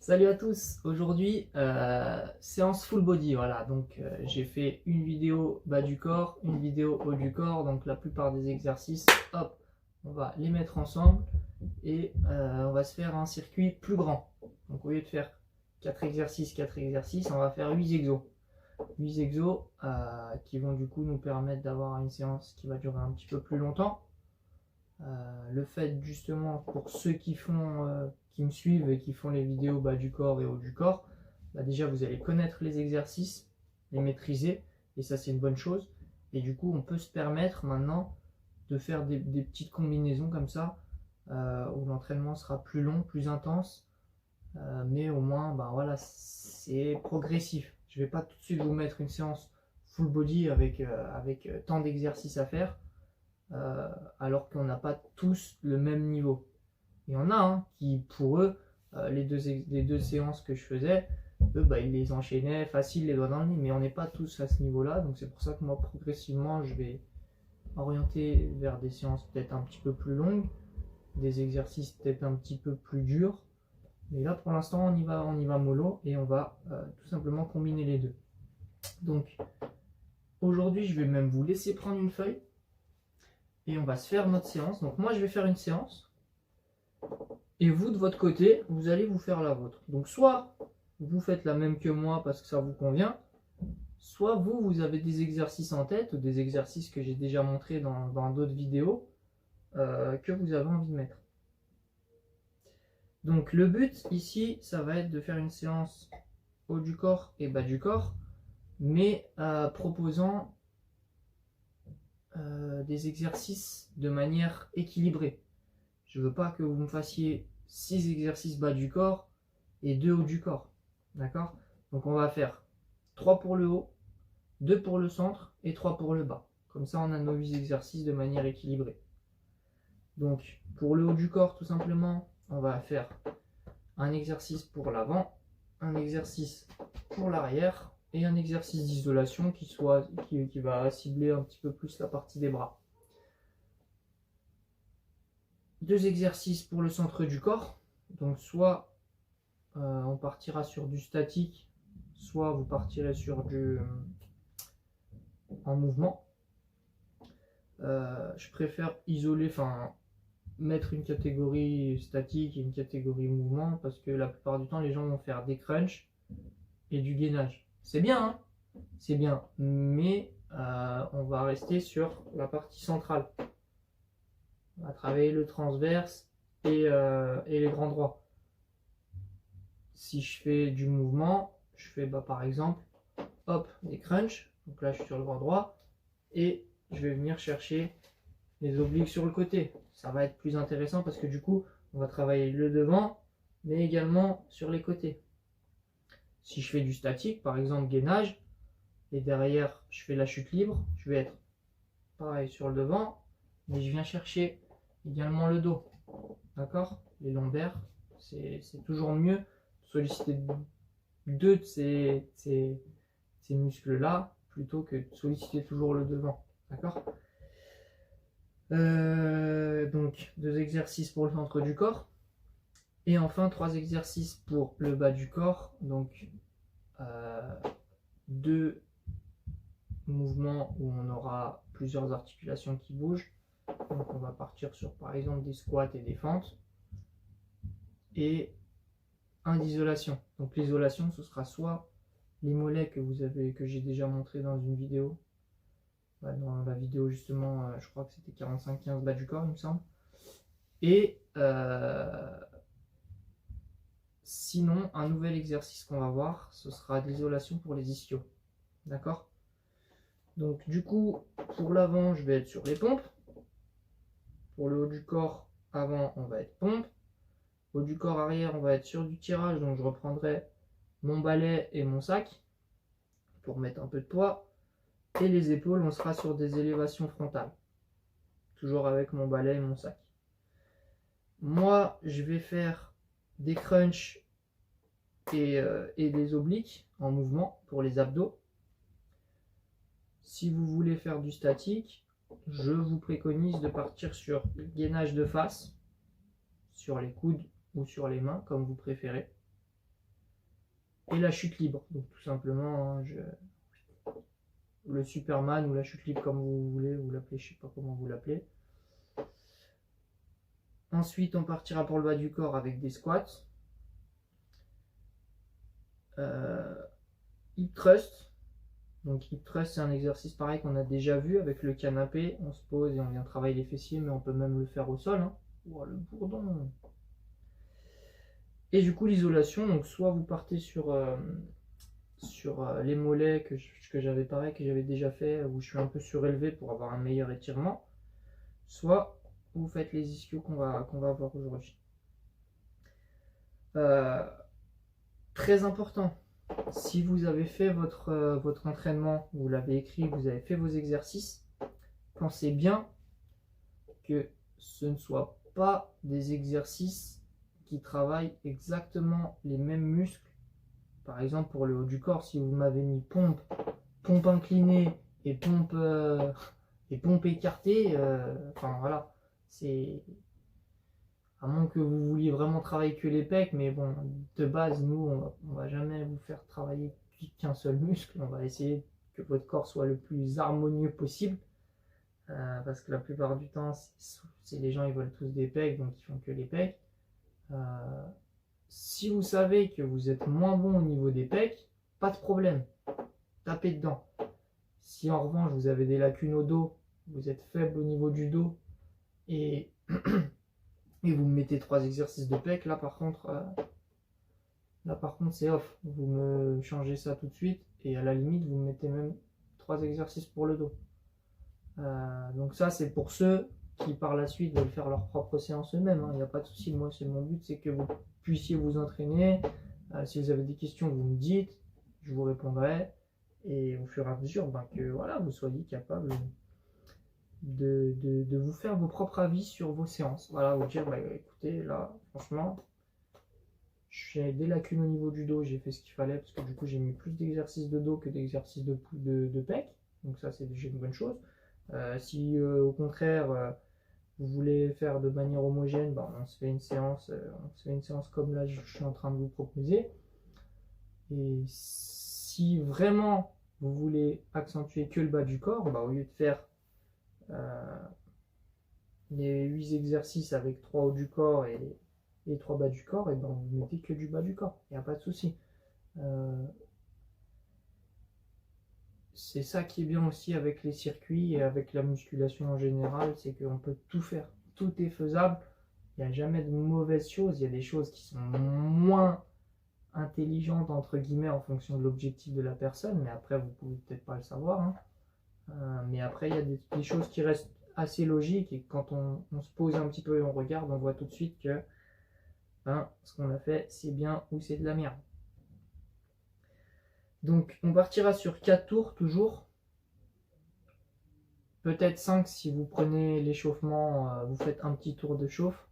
Salut à tous, aujourd'hui séance full body, voilà, donc j'ai fait une vidéo bas du corps, une vidéo haut du corps, donc la plupart des exercices, hop, on va les mettre ensemble et on va se faire un circuit plus grand. Donc au lieu de faire 4 exercices, on va faire 8 exos. 8 exos qui vont du coup nous permettre d'avoir une séance qui va durer un petit peu plus longtemps. Le fait justement pour ceux qui me suivent et qui font les vidéos bas du corps et haut du corps, déjà vous allez connaître les exercices, les maîtriser, et ça c'est une bonne chose. Et du coup on peut se permettre maintenant de faire des petites combinaisons comme ça, où l'entraînement sera plus long, plus intense, mais au moins voilà, c'est progressif. Je ne vais pas tout de suite vous mettre une séance full body avec tant d'exercices à faire. Alors qu'on n'a pas tous le même niveau. Il y en a qui, pour eux, les deux séances que je faisais, eux, ils les enchaînaient facile, les doigts dans le nez, mais on n'est pas tous à ce niveau-là, donc c'est pour ça que moi, progressivement, je vais orienter vers des séances peut-être un petit peu plus longues, des exercices peut-être un petit peu plus durs, mais là, pour l'instant, on y va mollo, et on va tout simplement combiner les deux. Donc, aujourd'hui, je vais même vous laisser prendre une feuille, et on va se faire notre séance. Donc moi je vais faire une séance et vous de votre côté vous allez vous faire la vôtre. Donc soit vous faites la même que moi parce que ça vous convient, soit vous avez des exercices en tête ou des exercices que j'ai déjà montrés dans d'autres vidéos que vous avez envie de mettre. Donc le but ici ça va être de faire une séance haut du corps et bas du corps, mais proposant des exercices de manière équilibrée. Je ne veux pas que vous me fassiez 6 exercices bas du corps et 2 haut du corps. D'accord? Donc on va faire 3 pour le haut, 2 pour le centre et 3 pour le bas. Comme ça on a nos 8 exercices de manière équilibrée. Donc pour le haut du corps tout simplement, on va faire un exercice pour l'avant, un exercice pour l'arrière et un exercice d'isolation qui va cibler un petit peu plus la partie des bras. 2 exercices pour le centre du corps, donc soit on partira sur du statique, soit vous partirez sur du en mouvement. Je préfère isoler, mettre une catégorie statique et une catégorie mouvement, parce que la plupart du temps les gens vont faire des crunchs et du gainage. C'est bien, hein, c'est bien, mais on va rester sur la partie centrale. On va travailler le transverse et les grands droits. Si je fais du mouvement, je fais par exemple hop, des crunchs, donc là je suis sur le grand droit, et je vais venir chercher les obliques sur le côté. Ça va être plus intéressant parce que du coup on va travailler le devant mais également sur les côtés. Si je fais du statique, par exemple gainage, et derrière je fais la chute libre, je vais être pareil sur le devant, mais je viens chercher également le dos. D'accord? Les lombaires, c'est toujours mieux de solliciter deux de ces muscles-là plutôt que de solliciter toujours le devant. D'accord? Donc 2 exercices pour le centre du corps. Et enfin 3 exercices pour le bas du corps. Donc 2 mouvements où on aura plusieurs articulations qui bougent. Donc on va partir sur par exemple des squats et des fentes. Et un d'isolation. Donc l'isolation ce sera soit les mollets que j'ai déjà montré dans une vidéo. Dans la vidéo justement, je crois que c'était 45-15 bas du corps il me semble. Et sinon un nouvel exercice qu'on va voir, ce sera de l'isolation pour les ischios. D'accord? Donc du coup pour l'avant je vais être sur les pompes. Pour le haut du corps avant on va être pompe. Haut du corps arrière on va être sur du tirage, donc je reprendrai mon balai et mon sac pour mettre un peu de poids. Et les épaules on sera sur des élévations frontales. Toujours avec mon balai et mon sac. Moi je vais faire des crunchs et des obliques en mouvement pour les abdos. Si vous voulez faire du statique, je vous préconise de partir sur le gainage de face, sur les coudes ou sur les mains, comme vous préférez. et la chute libre. Donc tout simplement, hein, le Superman ou la chute libre comme vous voulez, vous l'appelez, je sais pas comment vous l'appelez. Ensuite, on partira pour le bas du corps avec des squats. Hip thrust. Donc hip thrust, c'est un exercice pareil qu'on a déjà vu avec le canapé. On se pose et on vient travailler les fessiers, mais on peut même le faire au sol. Hein. Oh, le bourdon. Et du coup, l'isolation, donc soit vous partez sur les mollets que j'avais pareil, que j'avais déjà fait, où je suis un peu surélevé pour avoir un meilleur étirement, soit vous faites les ischios qu'on va avoir aujourd'hui. Très important, si vous avez fait votre entraînement, vous l'avez écrit, vous avez fait vos exercices, pensez bien que ce ne soit pas des exercices qui travaillent exactement les mêmes muscles. Par exemple, pour le haut du corps, si vous m'avez mis pompe inclinée et pompe écartée, enfin voilà, c'est à moins que vous vouliez vraiment travailler que les pecs, mais bon, de base, nous, on va jamais vous faire travailler qu'un seul muscle. On va essayer que votre corps soit le plus harmonieux possible, parce que la plupart du temps, c'est les gens ils veulent tous des pecs, donc ils font que les pecs. Si vous savez que vous êtes moins bon au niveau des pecs, pas de problème, tapez dedans. Si en revanche vous avez des lacunes au dos, vous êtes faible au niveau du dos et, et vous me mettez 3 exercices de pecs, là par contre c'est off. Vous me changez ça tout de suite et à la limite vous me mettez même 3 exercices pour le dos. Donc ça c'est pour ceux qui par la suite veulent faire leur propre séance eux-mêmes, hein. Il n'y a pas de souci, moi c'est mon but, c'est que vous puissiez vous entraîner. Si vous avez des questions, vous me dites, je vous répondrai, et au fur et à mesure, que voilà, vous soyez capable de vous faire vos propres avis sur vos séances. Voilà, vous dire, écoutez, là, franchement, j'ai des lacunes au niveau du dos, j'ai fait ce qu'il fallait, parce que du coup j'ai mis plus d'exercices de dos que d'exercices de pec, donc ça c'est déjà une bonne chose. Si au contraire vous voulez faire de manière homogène, on se fait une séance comme là je suis en train de vous proposer. Et si vraiment vous voulez accentuer que le bas du corps, au lieu de faire les 8 exercices avec 3 hauts du corps et 3 bas du corps, et vous mettez que du bas du corps, il n'y a pas de souci. C'est ça qui est bien aussi avec les circuits et avec la musculation en général, c'est qu'on peut tout faire, tout est faisable, il n'y a jamais de mauvaises choses, il y a des choses qui sont moins intelligentes entre guillemets en fonction de l'objectif de la personne, mais après vous pouvez peut-être pas le savoir, hein. Mais après il y a des choses qui restent assez logiques et quand on se pose un petit peu et on regarde, on voit tout de suite que ce qu'on a fait c'est bien ou c'est de la merde. Donc on partira sur 4 tours toujours. Peut-être 5 si vous prenez l'échauffement, vous faites un petit tour de chauffe.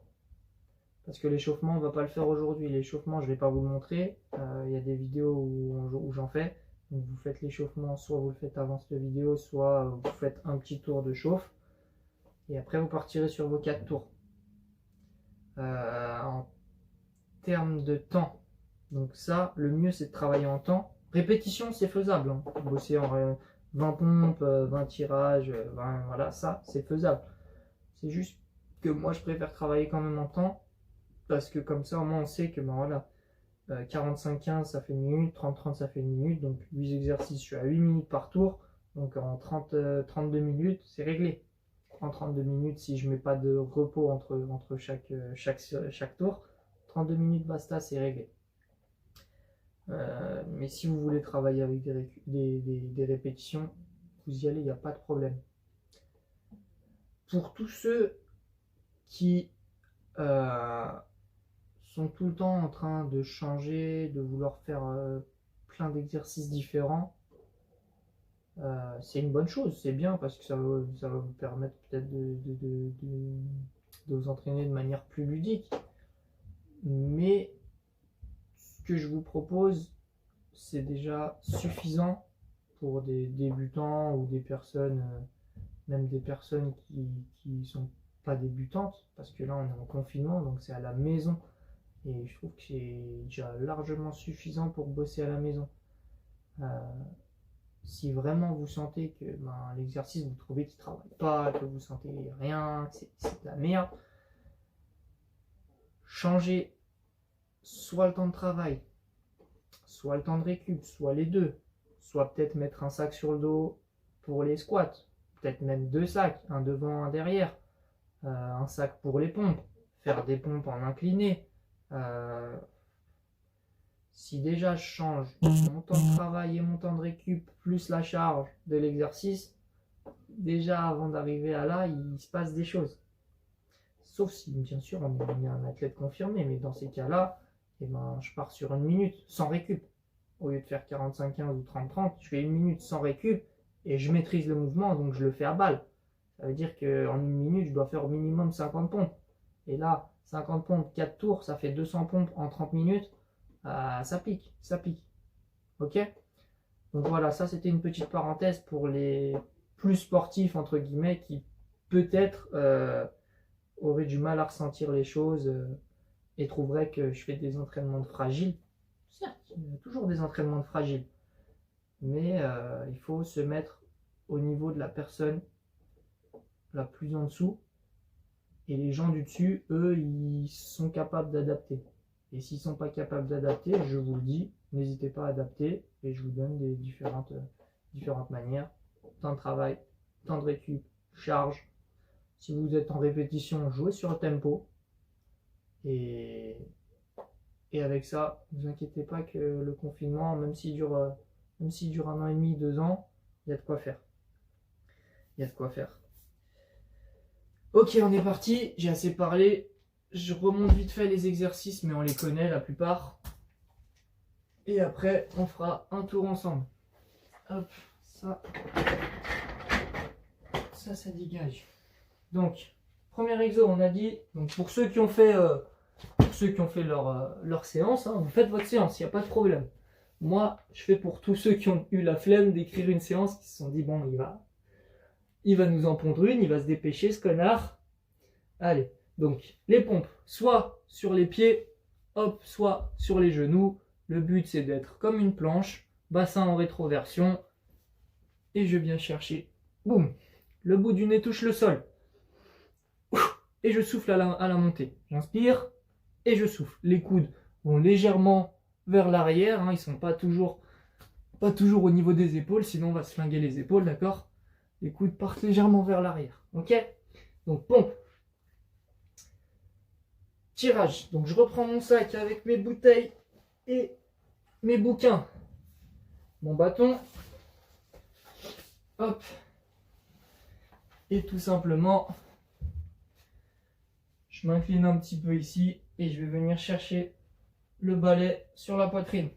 Parce que l'échauffement, on ne va pas le faire aujourd'hui. L'échauffement, je ne vais pas vous le montrer. Il y a des vidéos où j'en fais. Donc vous faites l'échauffement, soit vous le faites avant cette vidéo, soit vous faites un petit tour de chauffe. Et après, vous partirez sur vos 4 tours. En termes de temps, donc ça, le mieux c'est de travailler en temps. Répétition, c'est faisable. Hein. Bosser en 20 pompes, 20 tirages, 20, voilà, ça, c'est faisable. C'est juste que moi, je préfère travailler quand même en temps. Parce que comme ça, au moins, on sait que 45-15, ça fait 1 minute, 30-30, ça fait 1 minute. Donc 8 exercices, je suis à 8 minutes par tour. Donc en 32 minutes, c'est réglé. En 32 minutes, si je mets pas de repos entre chaque tour, 32 minutes, basta, c'est réglé. Mais si vous voulez travailler avec des répétitions, vous y allez, il n'y a pas de problème. Pour tous ceux qui sont tout le temps en train de changer, de vouloir faire plein d'exercices différents, c'est une bonne chose, c'est bien parce que ça va vous permettre peut-être de vous entraîner de manière plus ludique. Mais ce que je vous propose, c'est déjà suffisant pour des débutants ou des personnes, même des personnes qui sont pas débutantes, parce que là on est en confinement, donc c'est à la maison. Et je trouve que c'est déjà largement suffisant pour bosser à la maison. Si vraiment vous sentez que l'exercice, vous trouvez qu'il ne travaille pas, que vous sentez rien, que c'est de la merde, changez soit le temps de travail, soit le temps de récup, soit les deux. Soit peut-être mettre un sac sur le dos pour les squats, peut-être même 2 sacs, un devant, un derrière, un sac pour les pompes, faire des pompes en incliné. Si déjà je change mon temps de travail et mon temps de récup plus la charge de l'exercice, déjà avant d'arriver à là, il se passe des choses. Sauf si bien sûr on est un athlète confirmé, mais dans ces cas-là, je pars sur 1 minute sans récup. Au lieu de faire 45-15 ou 30-30, je fais 1 minute sans récup et je maîtrise le mouvement, donc je le fais à balle. Ça veut dire qu'en 1 minute, je dois faire au minimum 50 pompes. Et là, 50 pompes, 4 tours, ça fait 200 pompes en 30 minutes. Ça pique, ça pique. Ok? Donc voilà, ça c'était une petite parenthèse pour les plus sportifs, entre guillemets, qui peut-être auraient du mal à ressentir les choses et trouveraient que je fais des entraînements de fragiles. Certes, il y a toujours des entraînements de fragiles. Mais il faut se mettre au niveau de la personne la plus en dessous. Et les gens du dessus, eux, ils sont capables d'adapter. Et s'ils ne sont pas capables d'adapter, je vous le dis, n'hésitez pas à adapter. Et je vous donne des différentes manières. Temps de travail, temps de récup, charge. Si vous êtes en répétition, jouez sur le tempo. Et avec ça, ne vous inquiétez pas que le confinement, même s'il dure 1 an et demi, 2 ans, il y a de quoi faire. Il y a de quoi faire. Ok, on est parti, j'ai assez parlé. Je remonte vite fait les exercices, mais on les connaît la plupart. Et après, on fera un tour ensemble. Hop, ça dégage. Donc, premier exo, on a dit, donc pour ceux qui ont fait, leur séance, hein, vous faites votre séance, il n'y a pas de problème. Moi, je fais pour tous ceux qui ont eu la flemme d'écrire une séance, qui se sont dit, bon, il va nous en pondre une, il va se dépêcher, ce connard. Allez, donc les pompes, soit sur les pieds, hop, soit sur les genoux. Le but, c'est d'être comme une planche, bassin en rétroversion. Et je viens chercher, boum, le bout du nez touche le sol. Et je souffle à la montée. J'inspire et je souffle. Les coudes vont légèrement vers l'arrière, hein, ils ne sont pas toujours au niveau des épaules, sinon on va se flinguer les épaules, d'accord? Les coudes partent légèrement vers l'arrière, ok? Donc pompe. Tirage. Donc je reprends mon sac avec mes bouteilles et mes bouquins. Mon bâton. Hop. Et tout simplement, je m'incline un petit peu ici et je vais venir chercher le balai sur la poitrine.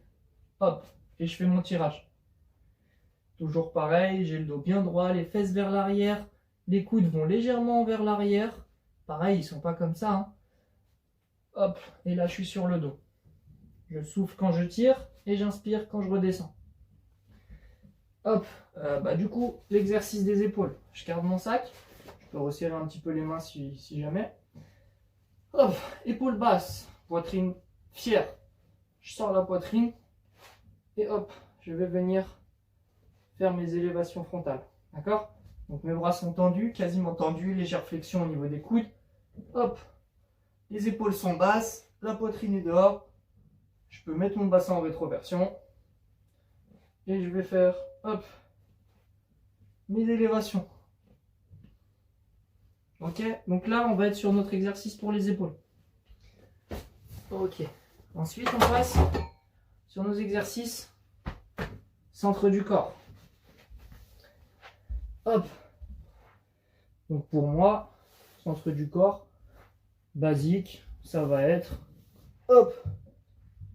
Hop. Et je fais mon tirage. Toujours pareil, j'ai le dos bien droit, les fesses vers l'arrière. Les coudes vont légèrement vers l'arrière. Pareil, ils sont pas comme ça, hein. Hop, et là je suis sur le dos. Je souffle quand je tire et j'inspire quand je redescends. Hop, du coup, l'exercice des épaules. Je garde mon sac. Je peux resserrer un petit peu les mains si jamais. Hop, épaules basses, poitrine fière. Je sors la poitrine et hop, je vais venir faire mes élévations frontales. D'accord? Donc mes bras sont tendus, quasiment tendus, légère flexion au niveau des coudes. Hop, les épaules sont basses, la poitrine est dehors. Je peux mettre mon bassin en rétroversion. Et je vais faire, hop, mes élévations. Ok, donc là, on va être sur notre exercice pour les épaules. Ok, ensuite, on passe sur nos exercices centre du corps. Hop. Donc pour moi, centre du corps, basique, ça va être, hop,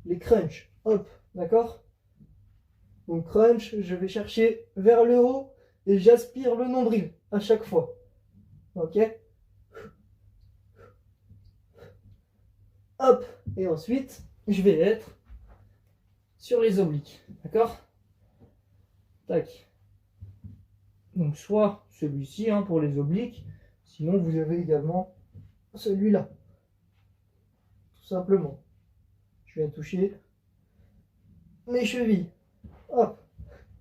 les crunchs, hop, d'accord? Donc crunch, je vais chercher vers le haut et j'aspire le nombril à chaque fois. Ok? Hop, et ensuite, je vais être sur les obliques, d'accord? Tac. Donc soit celui-ci hein, pour les obliques, sinon vous avez également celui-là, tout simplement. je viens toucher mes chevilles. Hop.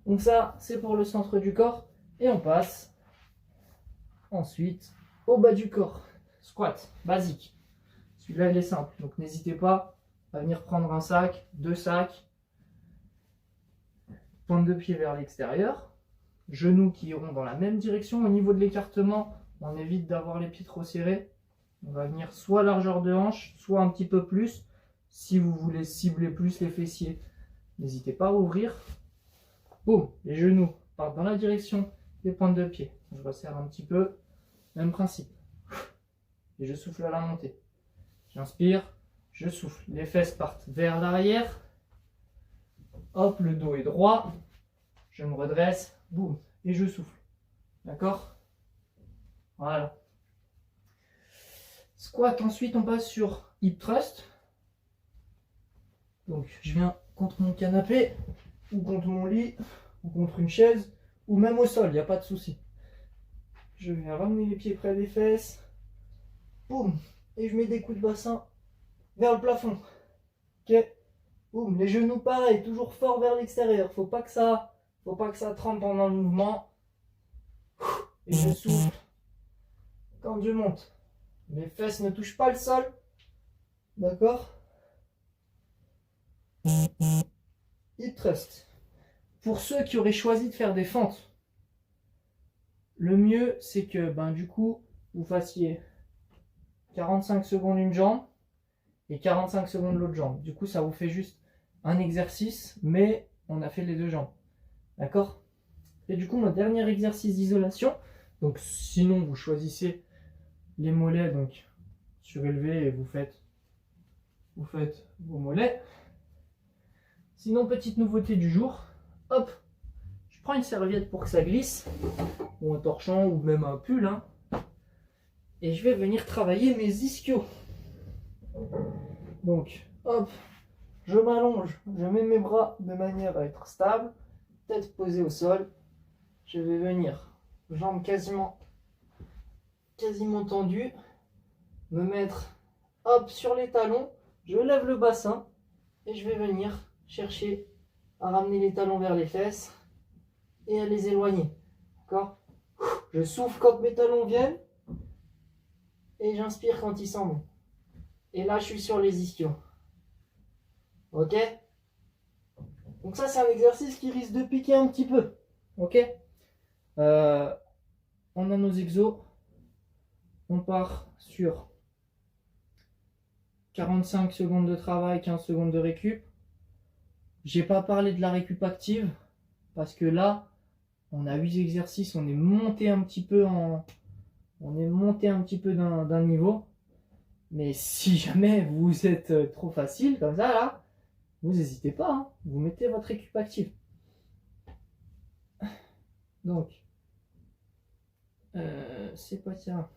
Donc ça, c'est pour le centre du corps. Et on passe ensuite au bas du corps. Squat, basique. Celui-là, il est simple. Donc n'hésitez pas à venir prendre un sac, 2 sacs. Pointe de pied vers l'extérieur. Genoux qui iront dans la même direction. Au niveau de l'écartement, on évite d'avoir les pieds trop serrés. On va venir soit largeur de hanche, soit un petit peu plus. Si vous voulez cibler plus les fessiers, n'hésitez pas à ouvrir. Boum, les genoux partent dans la direction des pointes de pied. Je resserre un petit peu, même principe. Et je souffle à la montée. J'inspire, je souffle. Les fesses partent vers l'arrière. Hop, le dos est droit. Je me redresse, boum, et je souffle. D'accord? Voilà. Squat, ensuite on passe sur hip thrust. Donc je viens contre mon canapé, ou contre mon lit, ou contre une chaise, ou même au sol, il n'y a pas de souci. Je viens ramener les pieds près des fesses, boum, et je mets des coups de bassin vers le plafond. Ok, boum, les genoux pareil, toujours fort vers l'extérieur, faut pas que ça trempe pendant le mouvement. Et je souffle quand je monte. Les fesses ne touchent pas le sol. D'accord? Hip thrust. Pour ceux qui auraient choisi de faire des fentes, le mieux c'est que du coup vous fassiez 45 secondes une jambe et 45 secondes l'autre jambe. Du coup ça vous fait juste un exercice, mais on a fait les deux jambes. D'accord? Et du coup mon dernier exercice d'isolation, donc sinon vous choisissez les mollets, donc surélevés, et vous faites vos mollets. Sinon, petite nouveauté du jour, hop, je prends une serviette pour que ça glisse, ou un torchon, ou même un pull, hein, et je vais venir travailler mes ischios. Donc, hop, je m'allonge, je mets mes bras de manière à être stable, tête posée au sol, je vais venir, jambes quasiment tendu, me mettre hop sur les talons, je lève le bassin et je vais venir chercher à ramener les talons vers les fesses et à les éloigner. D'accord? Je souffle quand mes talons viennent et j'inspire quand ils s'en vont. Et là je suis sur les ischios. Ok? Donc ça c'est un exercice qui risque de piquer un petit peu. Ok? On a nos exos. On part sur 45 secondes de travail, 15 secondes de récup. J'ai pas parlé de la récup active parce que là, on a 8 exercices, on est monté un petit peu d'un niveau. Mais si jamais vous êtes trop facile comme ça là, vous n'hésitez pas, hein, vous mettez votre récup active. Donc, c'est pas ça.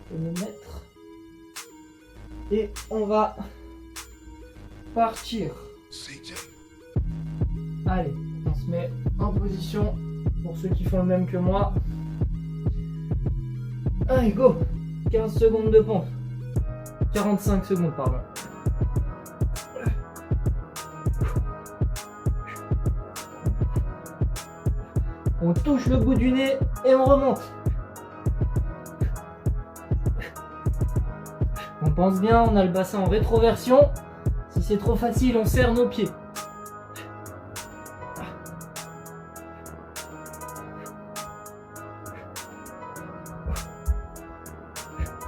Chronomètre. Et on va partir. Allez, on se met en position pour ceux qui font le même que moi. Allez, go! 15 secondes de pompe. 45 secondes, pardon. On touche le bout du nez et on remonte. On pense bien, on a le bassin en rétroversion. Si c'est trop facile, on serre nos pieds.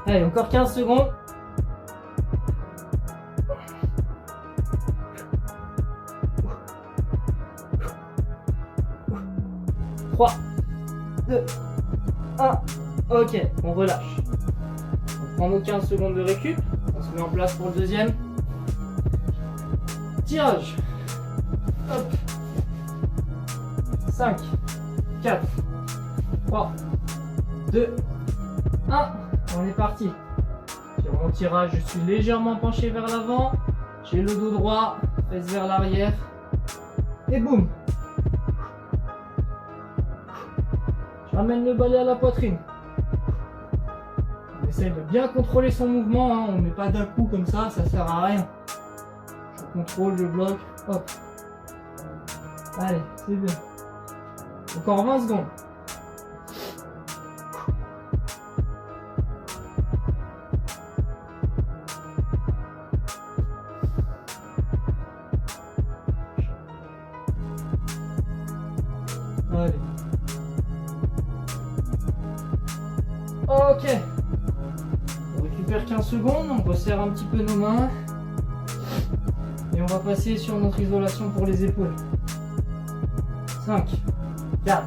Allez, encore 15 secondes. Trois, 2, 1. Ok, on relâche. On prend nos 15 secondes de récup. On se met en place pour le deuxième. Tirage. Hop. 5, 4, 3, 2, 1. On est parti. Sur mon tirage, je suis légèrement penché vers l'avant. J'ai le dos droit, fesses vers l'arrière. Et boum. Je ramène le balai à la poitrine. On essaye de bien contrôler son mouvement, hein. On ne met pas d'un coup comme ça sert à rien. Je contrôle, je bloque, hop. Allez, c'est bien. Encore 20 secondes. Allez. Ok. On récupère 15 secondes, on resserre un petit peu nos mains. Et on va passer sur notre isolation pour les épaules. 5, 4,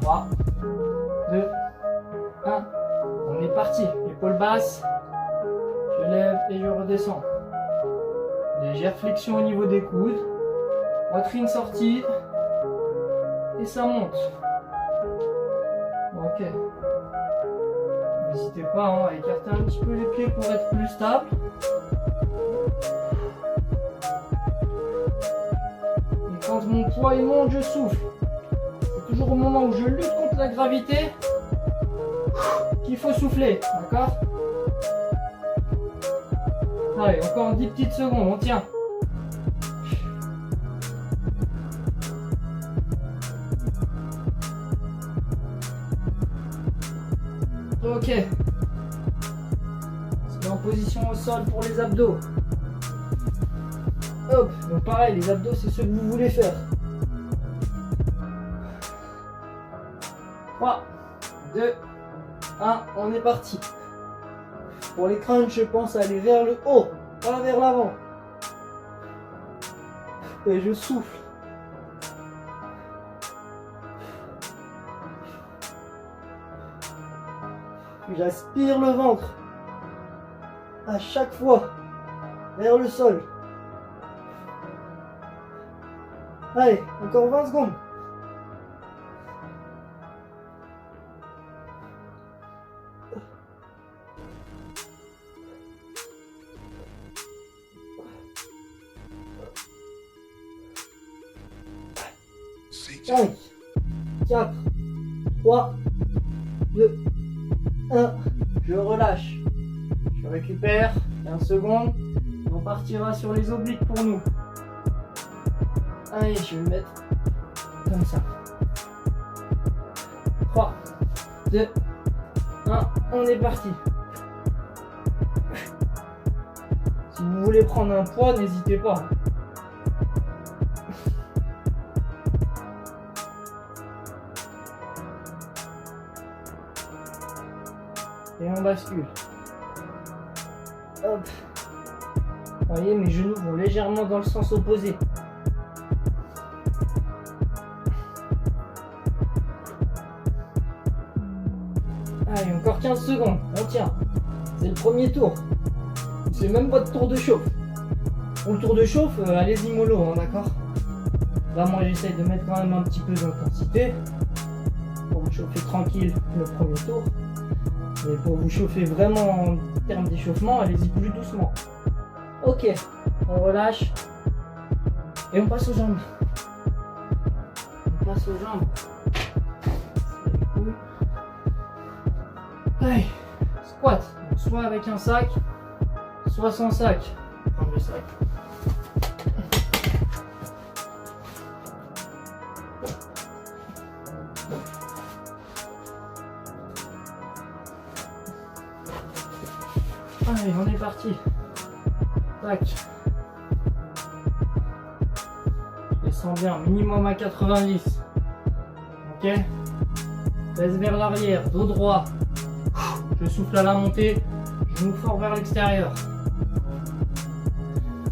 3, 2, 1. On est parti. Épaules basses. Je lève et je redescends. Légère flexion au niveau des coudes. Poitrine sortie. Et ça monte. Ok. N'hésitez pas hein, à écarter un petit peu les pieds pour être plus stable. Et quand mon poids il monte, je souffle. C'est toujours au moment où je lutte contre la gravité qu'il faut souffler. D'accord? Allez, encore 10 petites secondes, on tient. Ok. On se met en position au sol pour les abdos. Hop, donc pareil, les abdos c'est ce que vous voulez faire. 3, 2, 1, on est parti. Pour les crunchs, je pense aller vers le haut, pas vers l'avant. Et je souffle. J'aspire le ventre à chaque fois vers le sol. Allez, encore 20 secondes. Cinq, 4, 3, 2, 1, je relâche, je récupère 15 secondes et on partira sur les obliques pour nous. Allez, je vais le mettre comme ça. 3, 2, 1, on est parti. Si vous voulez prendre un poids, n'hésitez pas. Et on bascule. Hop. Vous voyez, mes genoux vont légèrement dans le sens opposé. Allez, encore 15 secondes. On tient. C'est le premier tour. C'est même pas de tour de chauffe. Pour le tour de chauffe, allez-y mollo, hein, d'accord? Là, moi, j'essaye de mettre quand même un petit peu d'intensité. Pour me chauffer tranquille le premier tour. Mais pour vous chauffer vraiment en termes d'échauffement, allez-y plus doucement. Ok, on relâche. Et on passe aux jambes. On passe aux jambes. Allez, squat. Donc, soit avec un sac, soit sans sac. Prendre le sac. Allez, on est parti. Tac. Je descends bien, minimum à 90. Ok. Pèse vers l'arrière, dos droit. Je souffle à la montée. Genou fort vers l'extérieur.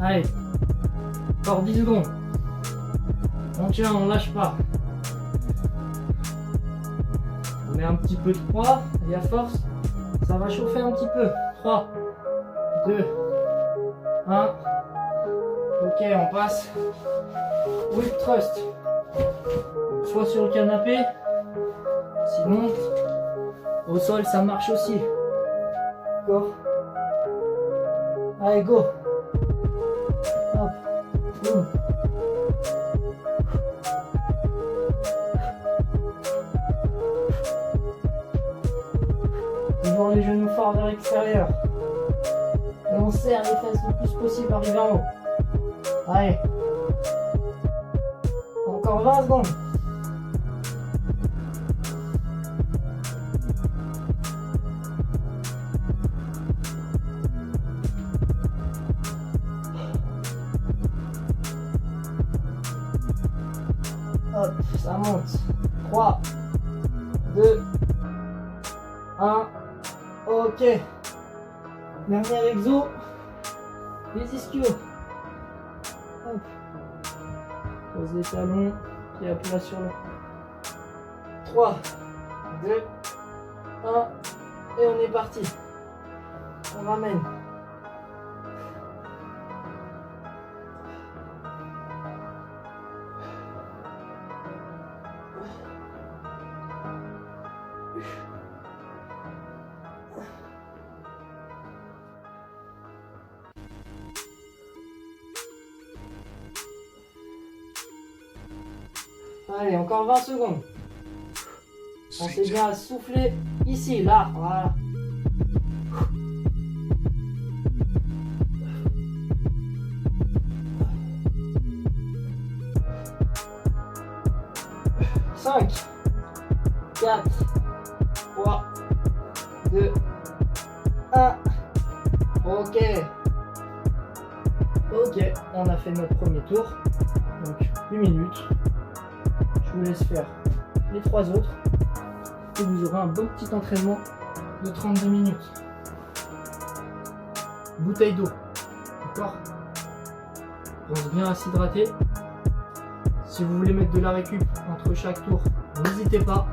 Allez. Encore 10 secondes. On tient, on lâche pas. On met un petit peu de poids et à force, ça va chauffer un petit peu. 3, 2, 1. Ok, on passe au hip thrust. Soit sur le canapé, sinon au sol ça marche aussi. Go. Allez, go. Hop. Boum. Encore les genoux forts vers l'extérieur. Et on serre les fesses le plus possible, arriver en haut. Allez. Encore 20 secondes. Hop, ça monte. 3, 2, 1. Ok. Dernier exo. Les ischios. Hop. Pose les talons. Pied à plat sur le. 3, 2, 1. Et on est parti. On ramène. Allez, encore 20 secondes. Pensez bien à souffler ici, là, voilà. Cinq, 4, 3, 2, 1. Ok. Ok, on a fait notre premier tour. Donc 1 minute. Je vous laisse faire les 3 autres. Et vous aurez un bon petit entraînement de 32 minutes. Bouteille d'eau. D'accord? Pense bien à s'hydrater. Si vous voulez mettre de la récup entre chaque tour, n'hésitez pas.